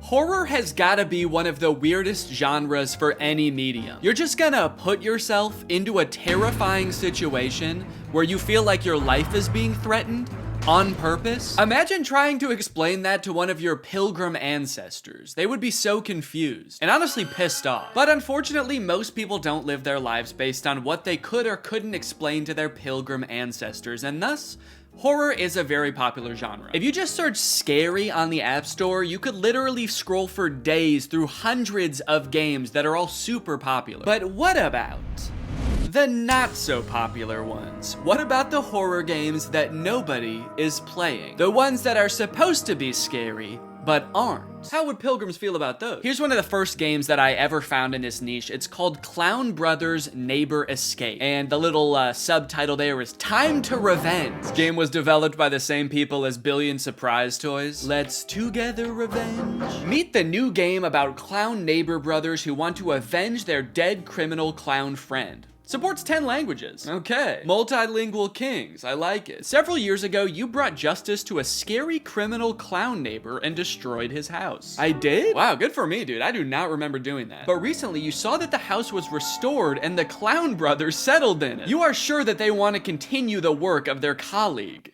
Horror has gotta be one of the weirdest genres for any medium. You're just gonna put yourself into a terrifying situation where you feel like your life is being threatened on purpose. Imagine trying to explain that to one of your pilgrim ancestors. They would be so confused and honestly pissed off. But unfortunately, most people don't live their lives based on what they could or couldn't explain to their pilgrim ancestors, and thus, horror is a very popular genre. If you just search scary on the App Store, you could literally scroll for days through hundreds of games that are all super popular. But what about the not so popular ones? What about the horror games that nobody is playing? The ones that are supposed to be scary, but aren't. How would pilgrims feel about those? Here's one of the first games that I ever found in this niche. It's called Clown Brothers Neighbor Escape. And the little subtitle there is Time to Revenge. This game was developed by the same people as Billion Surprise Toys. Let's together revenge. Meet the new game about clown neighbor brothers who want to avenge their dead criminal clown friend. Supports 10 languages. Okay. Multilingual kings. I like it. Several years ago, you brought justice to a scary criminal clown neighbor and destroyed his house. I did? Wow, good for me, dude. I do not remember doing that. But recently, you saw that the house was restored and the clown brothers settled in it. You are sure that they want to continue the work of their colleague.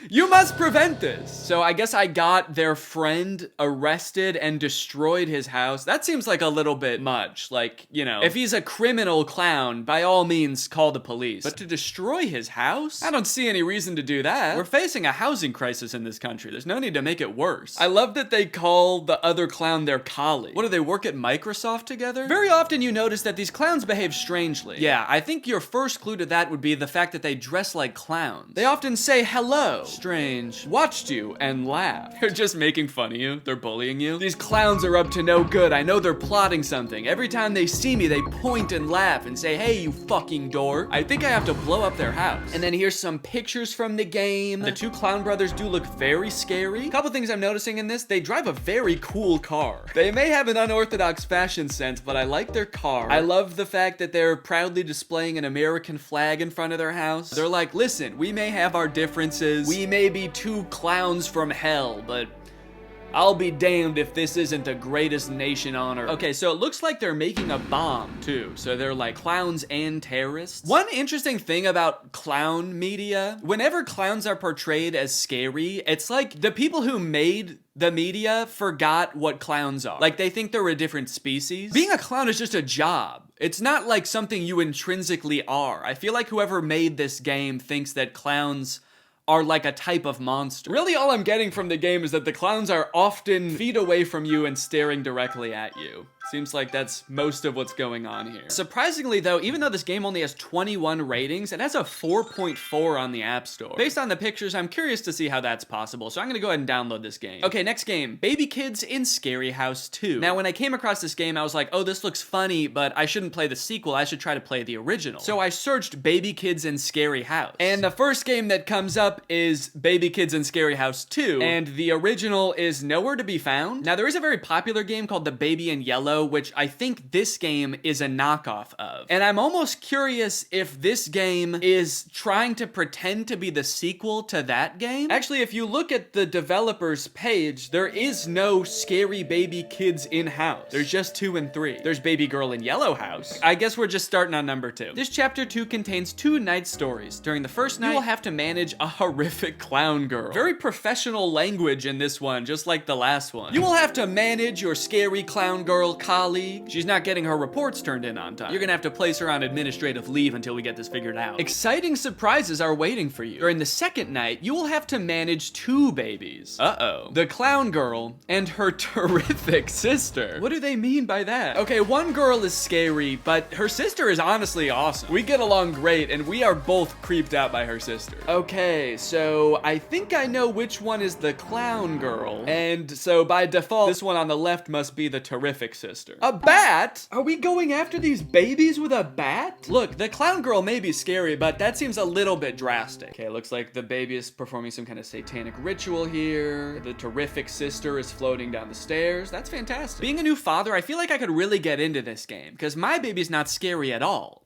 You must prevent this. So I guess I got their friend arrested and destroyed his house. That seems like a little bit much. Like, you know, if he's a criminal clown, by all means call the police. But to destroy his house? I don't see any reason to do that. We're facing a housing crisis in this country. There's no need to make it worse. I love that they call the other clown their colleague. What, do they work at Microsoft together? Very often you notice that these clowns behave strangely. Yeah, I think your first clue to that would be the fact that they dress like clowns. They often say hello. Strange. Watched you and laughed. They're just making fun of you. They're bullying you. These clowns are up to no good. I know they're plotting something. Every time they see me, they point and laugh and say, hey, you fucking dork. I think I have to blow up their house. And then here's some pictures from the game. The two clown brothers do look very scary. A couple things I'm noticing in this, they drive a very cool car. They may have an unorthodox fashion sense, but I like their car. I love the fact that they're proudly displaying an American flag in front of their house. They're like, listen, we may have our differences. We may be two clowns from hell, but I'll be damned if this isn't the greatest nation on earth. Okay, so it looks like they're making a bomb, too. So they're like clowns and terrorists. One interesting thing about clown media, whenever clowns are portrayed as scary, it's like the people who made the media forgot what clowns are. Like, they think they're a different species. Being a clown is just a job. It's not like something you intrinsically are. I feel like whoever made this game thinks that clowns are like a type of monster. Really, all I'm getting from the game is that the clowns are often feet away from you and staring directly at you. Seems like that's most of what's going on here. Surprisingly though, even though this game only has 21 ratings, it has a 4.4 on the App Store. Based on the pictures, I'm curious to see how that's possible, so I'm gonna go ahead and download this game. Okay, next game, Baby Kids in Scary House 2. Now, when I came across this game, I was like, oh, this looks funny, but I shouldn't play the sequel, I should try to play the original. So I searched Baby Kids in Scary House. And the first game that comes up is Baby Kids in Scary House 2, and the original is nowhere to be found. Now, there is a very popular game called The Baby in Yellow, which I think this game is a knockoff of. And I'm almost curious if this game is trying to pretend to be the sequel to that game. Actually, if you look at the developer's page, there is no Scary Baby Kids in House. There's just 2 and 3. There's Baby Girl in Yellow House. I guess we're just starting on number 2. This chapter 2 contains 2 night stories. During the first night, you will have to manage a horrific clown girl. Very professional language in this one, just like the last one. You will have to manage your scary clown girl colleague. She's not getting her reports turned in on time. You're gonna have to place her on administrative leave until we get this figured out. Exciting surprises are waiting for you. During the second night, you will have to manage 2 babies. Uh-oh. The clown girl and her terrific sister. What do they mean by that? Okay, one girl is scary, but her sister is honestly awesome. We get along great, and we are both creeped out by her sister. Okay, so I think I know which one is the clown girl. And so by default, this one on the left must be the terrific sister. A bat? Are we going after these babies with a bat? Look, the clown girl may be scary, but that seems a little bit drastic. Okay, looks like the baby is performing some kind of satanic ritual here. The terrific sister is floating down the stairs. That's fantastic. Being a new father, I feel like I could really get into this game, because my baby's not scary at all.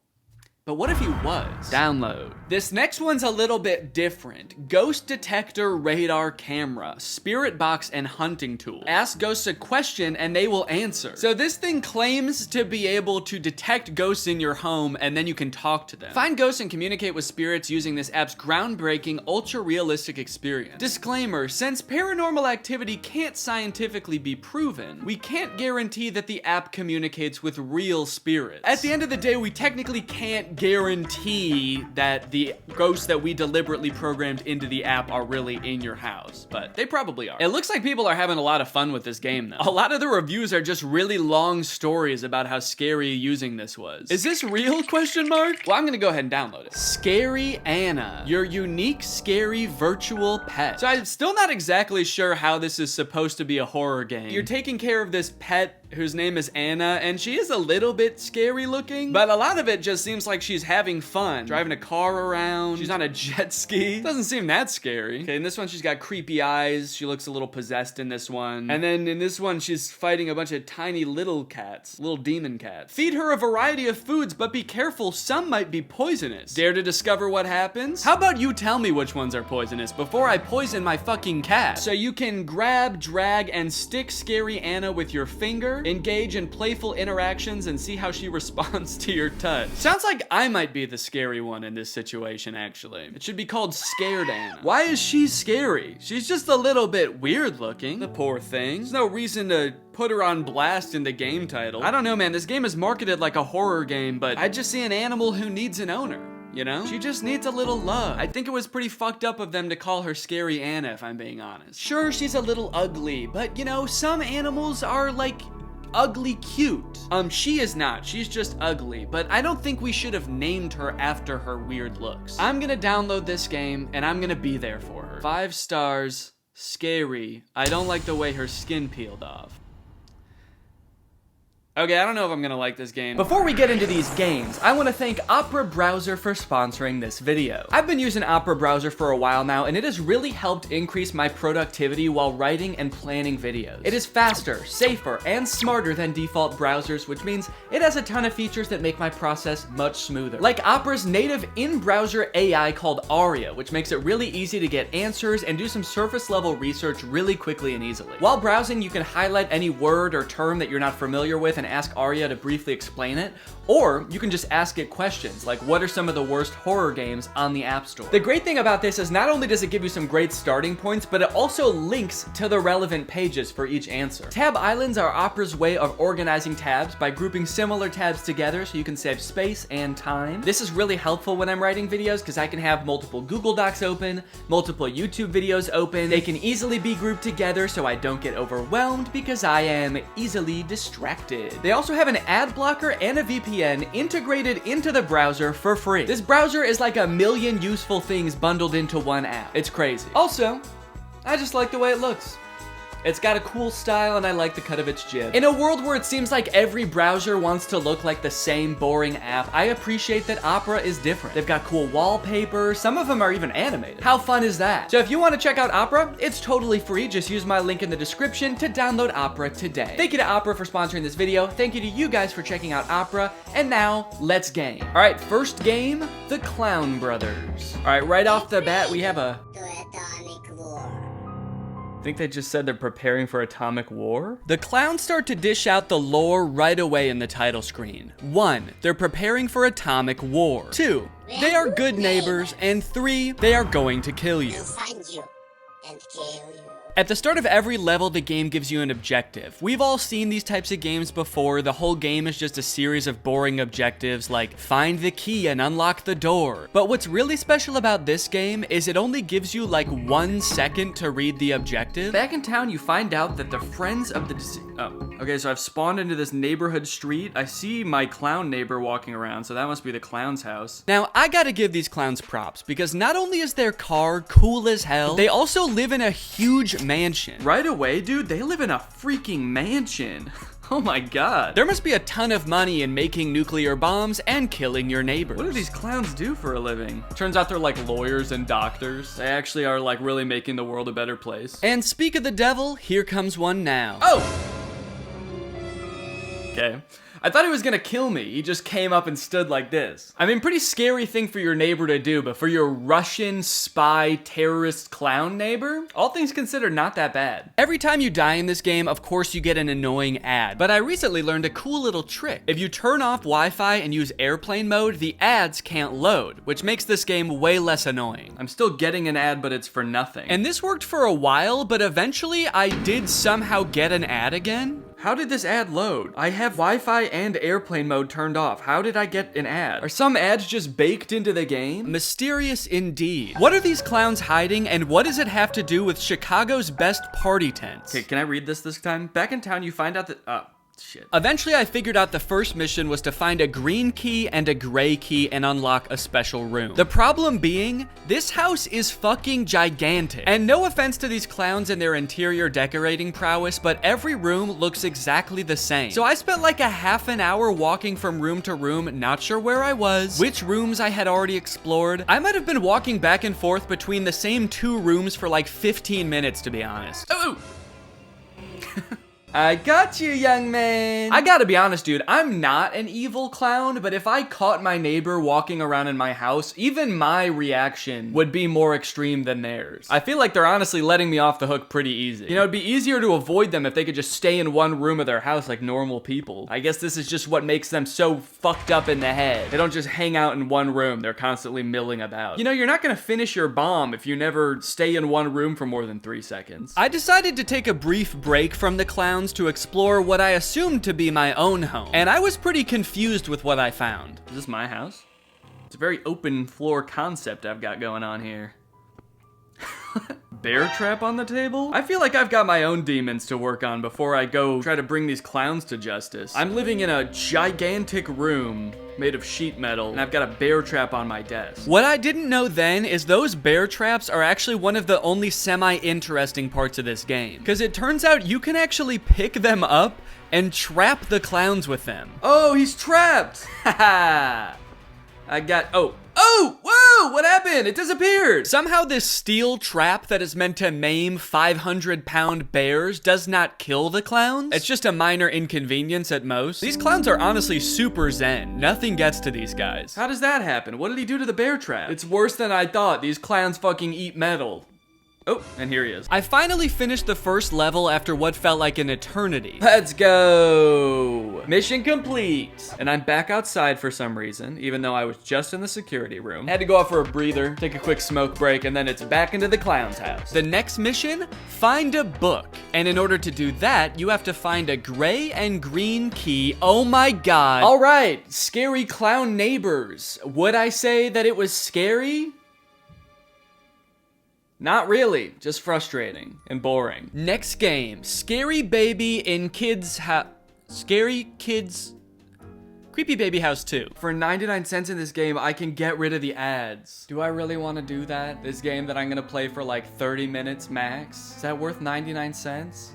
But what if he was? Download. This next one's a little bit different. Ghost detector radar camera, spirit box, and hunting tool. Ask ghosts a question and they will answer. So this thing claims to be able to detect ghosts in your home and then you can talk to them. Find ghosts and communicate with spirits using this app's groundbreaking, ultra-realistic experience. Disclaimer, since paranormal activity can't scientifically be proven, we can't guarantee that the app communicates with real spirits. At the end of the day, we technically can't guarantee that the ghosts that we deliberately programmed into the app are really in your house, but they probably are. It looks like people are having a lot of fun with this game though. A lot of the reviews are just really long stories about how scary using this was. Is this real, question mark? Well, I'm gonna go ahead and download it. Scary Anna, your unique scary virtual pet. So I'm still not exactly sure how this is supposed to be a horror game. You're taking care of this pet whose name is Anna, and she is a little bit scary looking, but a lot of it just seems like she's having fun. Driving a car around, she's on a jet ski. Doesn't seem that scary. Okay, in this one, she's got creepy eyes. She looks a little possessed in this one. And then in this one, she's fighting a bunch of tiny little cats, little demon cats. Feed her a variety of foods, but be careful, some might be poisonous. Dare to discover what happens? How about you tell me which ones are poisonous before I poison my fucking cat? So you can grab, drag, and stick Scary Anna with your finger, engage in playful interactions, and see how she responds to your touch. Sounds like I might be the scary one in this situation, actually. It should be called Scared Anna. Why is she scary? She's just a little bit weird looking. The poor thing. There's no reason to put her on blast in the game title. I don't know, man. This game is marketed like a horror game, but I just see an animal who needs an owner. You know? She just needs a little love. I think it was pretty fucked up of them to call her Scary Anna, if I'm being honest. Sure, she's a little ugly, but you know, some animals are like ugly cute. She is not. She's just ugly, but I don't think we should have named her after her weird looks. I'm gonna download this game and I'm gonna be there for her. 5 stars, scary. I don't like the way her skin peeled off. Okay, I don't know if I'm gonna like this game. Before we get into these games, I wanna thank Opera Browser for sponsoring this video. I've been using Opera Browser for a while now, and it has really helped increase my productivity while writing and planning videos. It is faster, safer, and smarter than default browsers, which means it has a ton of features that make my process much smoother. Like Opera's native in-browser AI called Aria, which makes it really easy to get answers and do some surface-level research really quickly and easily. While browsing, you can highlight any word or term that you're not familiar with and ask Aria to briefly explain it, or you can just ask it questions like, what are some of the worst horror games on the App Store? The great thing about this is not only does it give you some great starting points, but it also links to the relevant pages for each answer. Tab islands are Opera's way of organizing tabs by grouping similar tabs together so you can save space and time. This is really helpful when I'm writing videos because I can have multiple Google Docs open, multiple YouTube videos open. They can easily be grouped together so I don't get overwhelmed because I am easily distracted. They also have an ad blocker and a VPN integrated into the browser for free. This browser is like a million useful things bundled into one app. It's crazy. Also, I just like the way it looks. It's got a cool style and I like the cut of its jib. In a world where it seems like every browser wants to look like the same boring app, I appreciate that Opera is different. They've got cool wallpaper, some of them are even animated. How fun is that? So if you want to check out Opera, it's totally free. Just use my link in the description to download Opera today. Thank you to Opera for sponsoring this video. Thank you to you guys for checking out Opera. And now, let's game. All right, first game, the Clown Brothers. All right, right off the bat, we have a... I think they just said they're preparing for atomic war? The clowns start to dish out the lore right away in the title screen. 1, they're preparing for atomic war. 2, they are good neighbors. And 3, they are going to kill you. We'll find you and kill you. At the start of every level, the game gives you an objective. We've all seen these types of games before. The whole game is just a series of boring objectives like find the key and unlock the door. But what's really special about this game is it only gives you like 1 second to read the objective. Back in town, you find out that the friends of the okay, so I've spawned into this neighborhood street. I see my clown neighbor walking around, so that must be the clown's house. Now, I gotta give these clowns props because not only is their car cool as hell, they also live in a huge mansion. Right away, dude, they live in a freaking mansion. Oh my god. There must be a ton of money in making nuclear bombs and killing your neighbors. What do these clowns do for a living? Turns out they're like lawyers and doctors. They actually are like really making the world a better place. And speak of the devil, here comes one now. Oh! Okay. I thought he was gonna kill me. He just came up and stood like this. I mean, pretty scary thing for your neighbor to do, but for your Russian spy terrorist clown neighbor, all things considered, not that bad. Every time you die in this game, of course you get an annoying ad, but I recently learned a cool little trick. If you turn off Wi-Fi and use airplane mode, the ads can't load, which makes this game way less annoying. I'm still getting an ad, but it's for nothing. And this worked for a while, but eventually I did somehow get an ad again. How did this ad load? I have Wi-Fi and airplane mode turned off. How did I get an ad? Are some ads just baked into the game? Mysterious indeed. What are these clowns hiding, and what does it have to do with Chicago's best party tents? Okay, can I read this time? Back in town, you find out that, shit. Eventually, I figured out the first mission was to find a green key and a gray key and unlock a special room. The problem being, this house is fucking gigantic. And no offense to these clowns and their interior decorating prowess, but every room looks exactly the same. So I spent like a half an hour walking from room to room, not sure where I was, which rooms I had already explored. I might have been walking back and forth between the same 2 rooms for like 15 minutes, to be honest. Oh! I got you, young man. I gotta be honest, dude, I'm not an evil clown, but if I caught my neighbor walking around in my house, even my reaction would be more extreme than theirs. I feel like they're honestly letting me off the hook pretty easy. You know, it'd be easier to avoid them if they could just stay in one room of their house like normal people. I guess this is just what makes them so fucked up in the head. They don't just hang out in one room, they're constantly milling about. You know, you're not gonna finish your bomb if you never stay in one room for more than 3 seconds. I decided to take a brief break from the clowns to explore what I assumed to be my own home, and I was pretty confused with what I found. Is this my house? It's a very open floor concept I've got going on here. Bear trap on the table? I feel like I've got my own demons to work on before I go try to bring these clowns to justice. I'm living in a gigantic room made of sheet metal, and I've got a bear trap on my desk. What I didn't know then is those bear traps are actually one of the only semi-interesting parts of this game, because it turns out you can actually pick them up and trap the clowns with them. Oh, he's trapped! Haha! Oh, whoa, what happened? It disappeared. Somehow this steel trap that is meant to maim 500-pound bears does not kill the clowns. It's just a minor inconvenience at most. These clowns are honestly super zen. Nothing gets to these guys. How does that happen? What did he do to the bear trap? It's worse than I thought. These clowns fucking eat metal. Oh, and here he is. I finally finished the first level after what felt like an eternity. Let's go. Mission complete. And I'm back outside for some reason, even though I was just in the security room. Had to go out for a breather, take a quick smoke break, and then it's back into the clown's house. The next mission, find a book. And in order to do that, you have to find a gray and green key. Oh my God. All right, scary clown neighbors. Would I say that it was scary? Not really, just frustrating and boring. Next game, Scary Baby in Kids Creepy Baby House 2. For 99 cents in this game, I can get rid of the ads. Do I really want to do that? This game that I'm gonna play for like 30 minutes max? Is that worth 99 cents?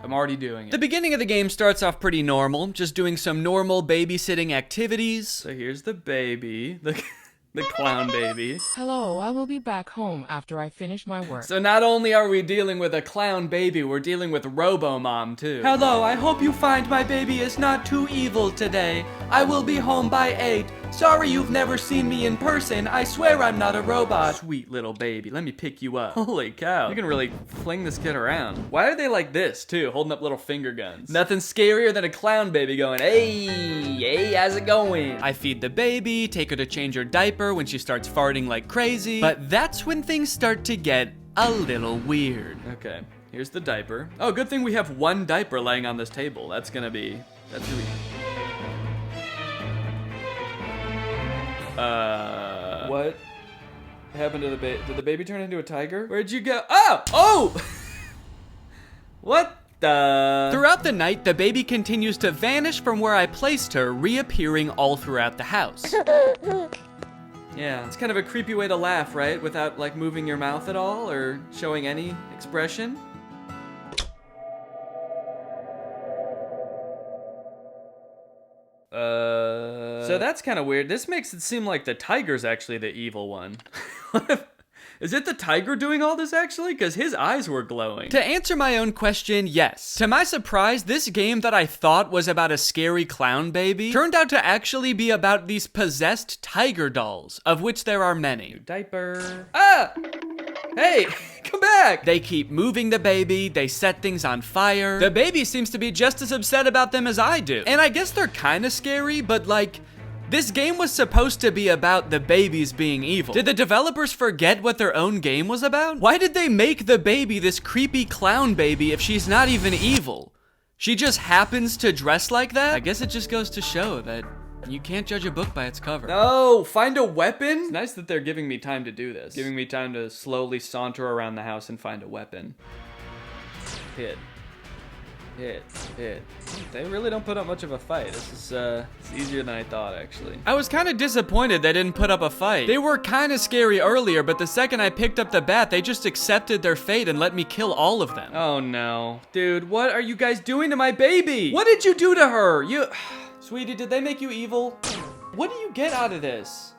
I'm already doing it. The beginning of the game starts off pretty normal, just doing some normal babysitting activities. So here's the baby. The clown baby. Hello, I will be back home after I finish my work. So not only are we dealing with a clown baby, we're dealing with Robo-Mom too. Hello, I hope you find my baby is not too evil today. I will be home by 8. Sorry you've never seen me in person. I swear I'm not a robot. Sweet little baby, let me pick you up. Holy cow, you can really fling this kid around. Why are they like this too, holding up little finger guns? Nothing scarier than a clown baby going, hey, how's it going? I feed the baby, take her to change her diaper when she starts farting like crazy, but that's when things start to get a little weird. Okay, here's the diaper. Oh, good thing we have one diaper laying on this table. That's gonna be. What happened to the baby? Did the baby turn into a tiger? Where'd you go? Oh! What the? Throughout the night, the baby continues to vanish from where I placed her, reappearing all throughout the house. Yeah, it's kind of a creepy way to laugh, right? Without, like, moving your mouth at all or showing any expression. So that's kind of weird. This makes it seem like the tiger's actually the evil one. Is it the tiger doing all this actually? Because his eyes were glowing. To answer my own question, yes. To my surprise, this game that I thought was about a scary clown baby turned out to actually be about these possessed tiger dolls, of which there are many. New diaper. Ah! Hey, come back! They keep moving the baby, they set things on fire. The baby seems to be just as upset about them as I do. And I guess they're kinda scary, but like, this game was supposed to be about the babies being evil. Did the developers forget what their own game was about? Why did they make the baby this creepy clown baby if she's not even evil? She just happens to dress like that? I guess it just goes to show that you can't judge a book by its cover. No, find a weapon? It's nice that they're giving me time to do this. Giving me time to slowly saunter around the house and find a weapon. Hit. Hit. They really don't put up much of a fight. This is, it's easier than I thought, actually. I was kind of disappointed they didn't put up a fight. They were kind of scary earlier, but the second I picked up the bat, they just accepted their fate and let me kill all of them. Oh no. Dude, what are you guys doing to my baby? What did you do to her? Sweetie, did they make you evil? What do you get out of this?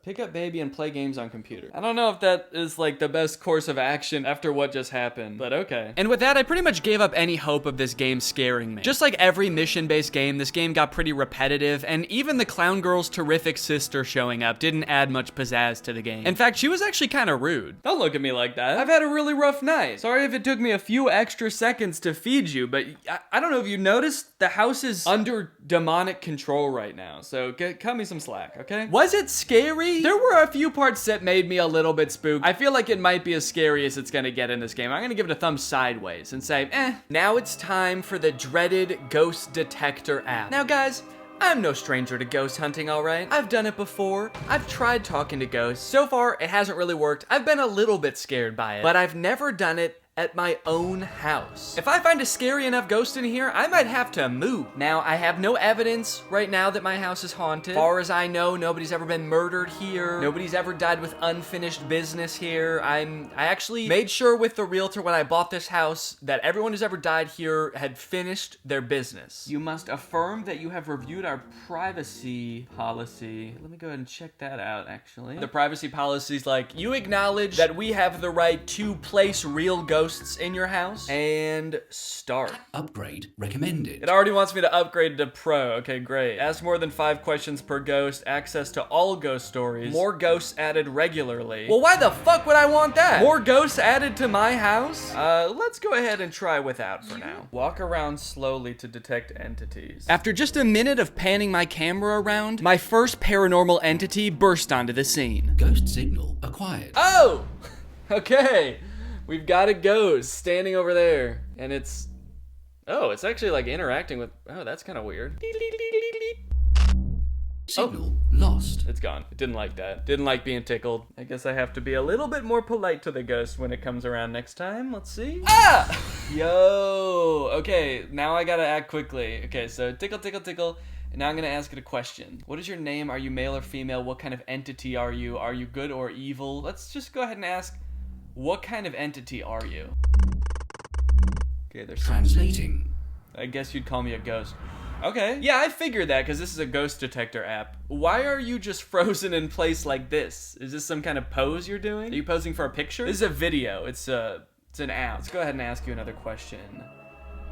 Pick up baby and play games on computer. I don't know if that is like the best course of action after what just happened, but okay. And with that, I pretty much gave up any hope of this game scaring me. Just like every mission-based game, this game got pretty repetitive, and even the clown girl's terrific sister showing up didn't add much pizzazz to the game. In fact, she was actually kind of rude. Don't look at me like that. I've had a really rough night. Sorry if it took me a few extra seconds to feed you, but I don't know if you noticed, the house is under demonic control right now, so cut me some slack, okay? Was it scary? There were a few parts that made me a little bit spooked. I feel like it might be as scary as it's gonna get in this game. I'm gonna give it a thumb sideways and say, Now it's time for the dreaded Ghost Detector app. Now guys, I'm no stranger to ghost hunting, alright? I've done it before. I've tried talking to ghosts. So far, it hasn't really worked. I've been a little bit scared by it, but I've never done it at my own house. If I find a scary enough ghost in here, I might have to move. Now, I have no evidence right now that my house is haunted. As far as I know, nobody's ever been murdered here. Nobody's ever died with unfinished business here. I actually made sure with the realtor when I bought this house that everyone who's ever died here had finished their business. You must affirm that you have reviewed our privacy policy. Let me go ahead and check that out, actually. The privacy policy is like, you acknowledge that we have the right to place real ghosts in your house, and start. Upgrade recommended. It already wants me to upgrade to pro. Okay, great. Ask more than 5 questions per ghost, access to all ghost stories, more ghosts added regularly. Well, why the fuck would I want that? More ghosts added to my house? Let's go ahead and try without for now. Walk around slowly to detect entities. After just a minute of panning my camera around, my first paranormal entity burst onto the scene. Ghost signal acquired. Oh! Okay. We've got a ghost standing over there, and it's actually like interacting with, that's kind of weird. Signal lost. It's gone. It didn't like that. Didn't like being tickled. I guess I have to be a little bit more polite to the ghost when it comes around next time. Let's see. Ah! Yo! Okay, now I gotta act quickly. Okay, so tickle, tickle, tickle. And now I'm gonna ask it a question. What is your name? Are you male or female? What kind of entity are you? Are you good or evil? Let's just go ahead and ask, what kind of entity are you? Okay, there's translating. I guess you'd call me a ghost. Okay. Yeah, I figured that because this is a ghost detector app. Why are you just frozen in place like this? Is this some kind of pose you're doing? Are you posing for a picture? This is a video. It's an app. Let's go ahead and ask you another question.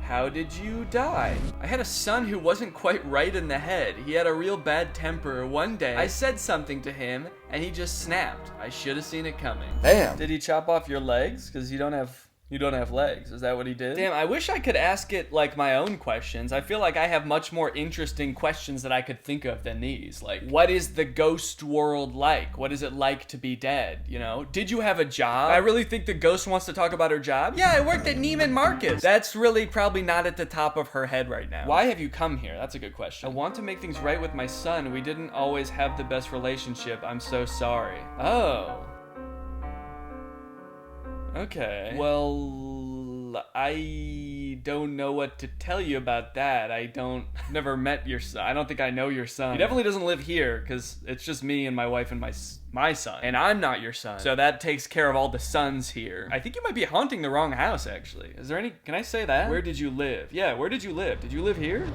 How did you die? I had a son who wasn't quite right in the head. He had a real bad temper. One day, I said something to him, and he just snapped. I should have seen it coming. Damn. Did he chop off your legs? Because you don't have legs. Is that what he did? Damn, I wish I could ask it like my own questions. I feel like I have much more interesting questions that I could think of than these. Like, what is the ghost world like? What is it like to be dead? You know? Did you have a job? I really think the ghost wants to talk about her job. Yeah, I worked at Neiman Marcus. That's really probably not at the top of her head right now. Why have you come here? That's a good question. I want to make things right with my son. We didn't always have the best relationship. I'm so sorry. Oh. Okay. Well, I don't know what to tell you about that. Never met your son. I don't think I know your son. He definitely doesn't live here because it's just me and my wife and my son. And I'm not your son. So that takes care of all the sons here. I think you might be haunting the wrong house, actually. Can I say that? Where did you live? Yeah, where did you live? Did you live here?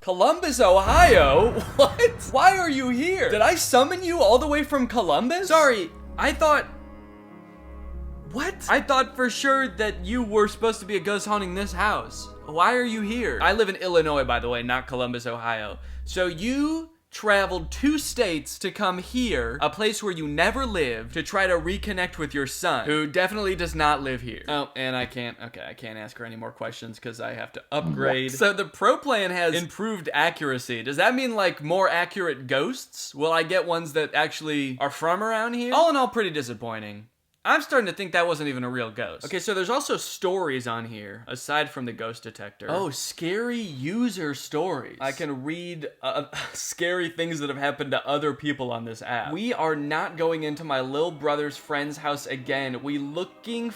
Columbus, Ohio? What? Why are you here? Did I summon you all the way from Columbus? Sorry. I thought... What? I thought for sure that you were supposed to be a ghost haunting this house. Why are you here? I live in Illinois, by the way, not Columbus, Ohio. So you traveled 2 states to come here, a place where you never lived, to try to reconnect with your son, who definitely does not live here. Oh, and I can't ask her any more questions because I have to upgrade. So the pro plan has improved accuracy. Does that mean like more accurate ghosts? Will I get ones that actually are from around here? All in all, pretty disappointing. I'm starting to think that wasn't even a real ghost. Okay, so there's also stories on here, aside from the ghost detector. Oh, scary user stories. I can read scary things that have happened to other people on this app. We are not going into my little brother's friend's house again. We looking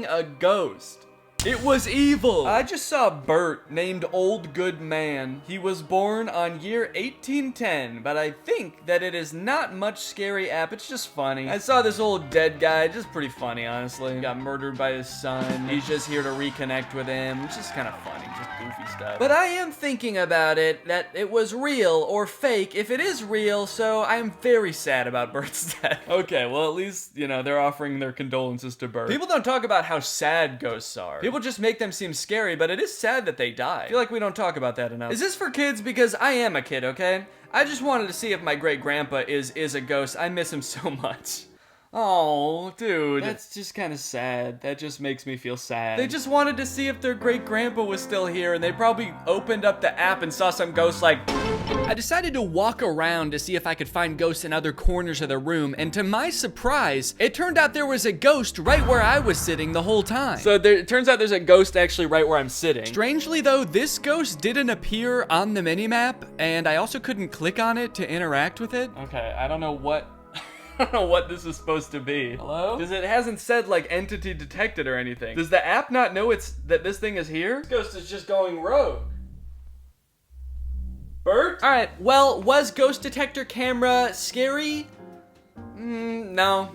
a ghost. It was evil. I just saw Bert, named Old Good Man. He was born on year 1810, but I think that it is not much scary app. It's just funny. I saw this old dead guy, just pretty funny, honestly. He got murdered by his son. He's just here to reconnect with him. It's just kind of funny, just goofy stuff. But I am thinking about it, that it was real or fake if it is real, so I'm very sad about Bert's death. Okay, well at least, you know, they're offering their condolences to Bert. People don't talk about how sad ghosts are. People just make them seem scary, but it is sad that they die. I feel like we don't talk about that enough. Is this for kids? Because I am a kid, okay? I just wanted to see if my great-grandpa is a ghost. I miss him so much. Oh, dude. That's just kind of sad. That just makes me feel sad. They just wanted to see if their great-grandpa was still here, and they probably opened up the app and saw some ghost like... I decided to walk around to see if I could find ghosts in other corners of the room, and to my surprise, it turned out there was a ghost right where I was sitting the whole time. So it turns out there's a ghost actually right where I'm sitting. Strangely though, this ghost didn't appear on the minimap, and I also couldn't click on it to interact with it. Okay, I don't know what this is supposed to be. Hello? Because it hasn't said like entity detected or anything. Does the app not know that this thing is here? This ghost is just going rogue. Bert? Alright, well, was ghost detector camera scary? No.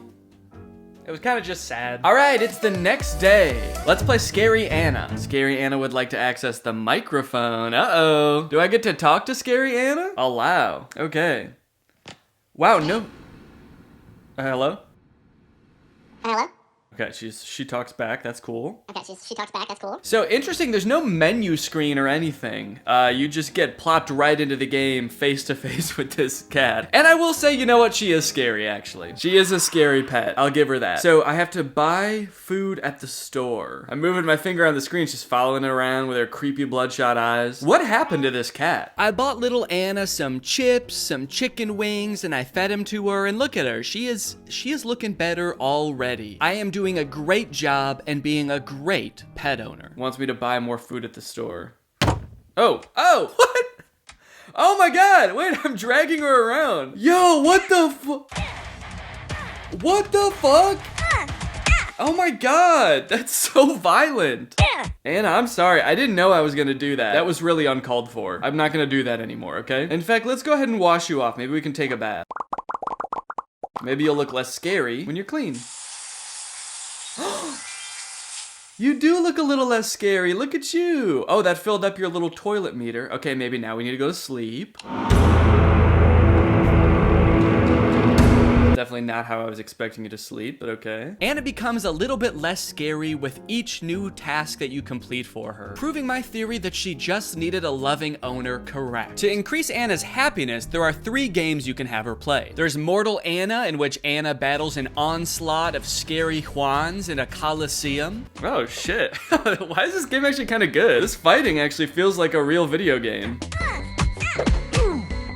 It was kind of just sad. Alright, it's the next day. Let's play Scary Anna. Scary Anna would like to access the microphone. Uh-oh. Do I get to talk to Scary Anna? Allow. Okay. Wow, no. Hello? Hello? Okay, she talks back, that's cool. Okay, she talks back, that's cool. So interesting, there's no menu screen or anything. You just get plopped right into the game face to face with this cat. And I will say, you know what, she is scary actually. She is a scary pet, I'll give her that. So I have to buy food at the store. I'm moving my finger on the screen, she's following it around with her creepy bloodshot eyes. What happened to this cat? I bought little Anna some chips, some chicken wings, and I fed them to her, and look at her, she is looking better already. I am doing a great job and being a great pet owner. Wants me to buy more food at the store. Oh, what? Oh my god, wait, I'm dragging her around. Yo, what the fuck? Oh my god, that's so violent. Anna, I'm sorry, I didn't know I was gonna do that. That was really uncalled for. I'm not gonna do that anymore, okay? In fact, let's go ahead and wash you off. Maybe we can take a bath. Maybe you'll look less scary when you're clean. You do look a little less scary. Look at you. Oh, that filled up your little toilet meter. Okay, maybe now we need to go to sleep. Definitely not how I was expecting you to sleep, but okay. Anna becomes a little bit less scary with each new task that you complete for her, proving my theory that she just needed a loving owner correct. To increase Anna's happiness, there are 3 games you can have her play. There's Mortal Anna, in which Anna battles an onslaught of scary Juans in a coliseum. Oh shit. Why is this game actually kind of good? This fighting actually feels like a real video game.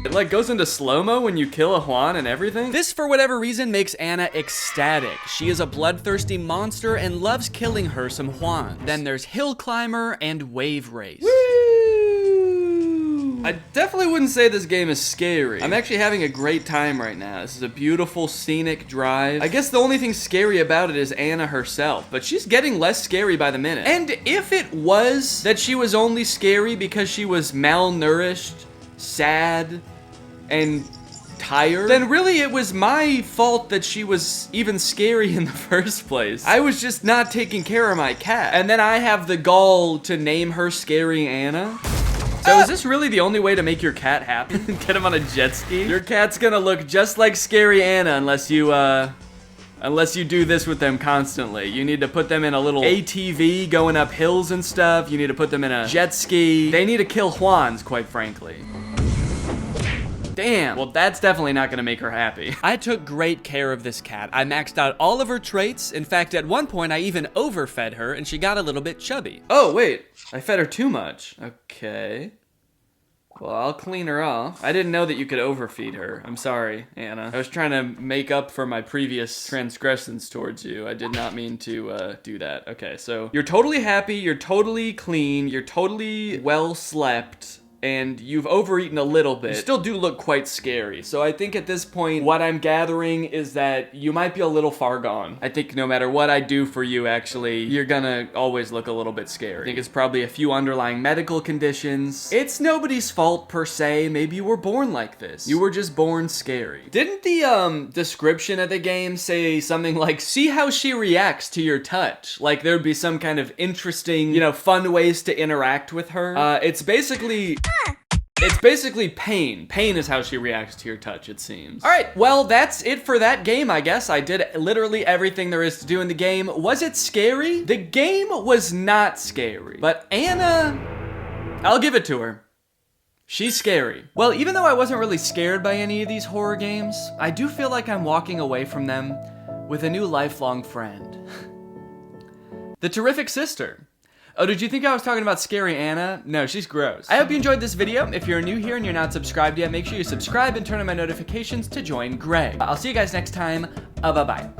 It like goes into slow-mo when you kill a Juan and everything. This, for whatever reason, makes Anna ecstatic. She is a bloodthirsty monster and loves killing her some Juans. Then there's Hill Climber and Wave Race. Woo! I definitely wouldn't say this game is scary. I'm actually having a great time right now. This is a beautiful scenic drive. I guess the only thing scary about it is Anna herself, but she's getting less scary by the minute. And if it was that she was only scary because she was malnourished, sad, and tired, then really it was my fault that she was even scary in the first place. I was just not taking care of my cat. And then I have the gall to name her Scary Anna. So is this really the only way to make your cat happy? Get him on a jet ski? Your cat's gonna look just like Scary Anna unless you Unless you do this with them constantly. You need to put them in a little ATV going up hills and stuff. You need to put them in a jet ski. They need to kill Juans, quite frankly. Damn. Well, that's definitely not gonna make her happy. I took great care of this cat. I maxed out all of her traits. In fact, at one point, I even overfed her and she got a little bit chubby. Oh, wait. I fed her too much. Okay. Well, I'll clean her off. I didn't know that you could overfeed her. I'm sorry, Anna. I was trying to make up for my previous transgressions towards you. I did not mean to do that. Okay, so you're totally happy, you're totally clean, you're totally well slept, and you've overeaten a little bit. You still do look quite scary. So I think at this point, what I'm gathering is that you might be a little far gone. I think no matter what I do for you, actually, you're gonna always look a little bit scary. I think it's probably a few underlying medical conditions. It's nobody's fault per se. Maybe you were born like this. You were just born scary. Didn't the description of the game say something like, see how she reacts to your touch? Like there would be some kind of interesting, you know, fun ways to interact with her. It's basically pain. Pain is how she reacts to your touch, it seems. All right, well, that's it for that game, I guess. I did literally everything there is to do in the game. Was it scary? The game was not scary, but Anna, I'll give it to her. She's scary. Well, even though I wasn't really scared by any of these horror games, I do feel like I'm walking away from them with a new lifelong friend. The Terrific Sister. Oh, did you think I was talking about Scary Anna? No, she's gross. I hope you enjoyed this video. If you're new here and you're not subscribed yet, make sure you subscribe and turn on my notifications to join Greg. I'll see you guys next time. Bye-bye.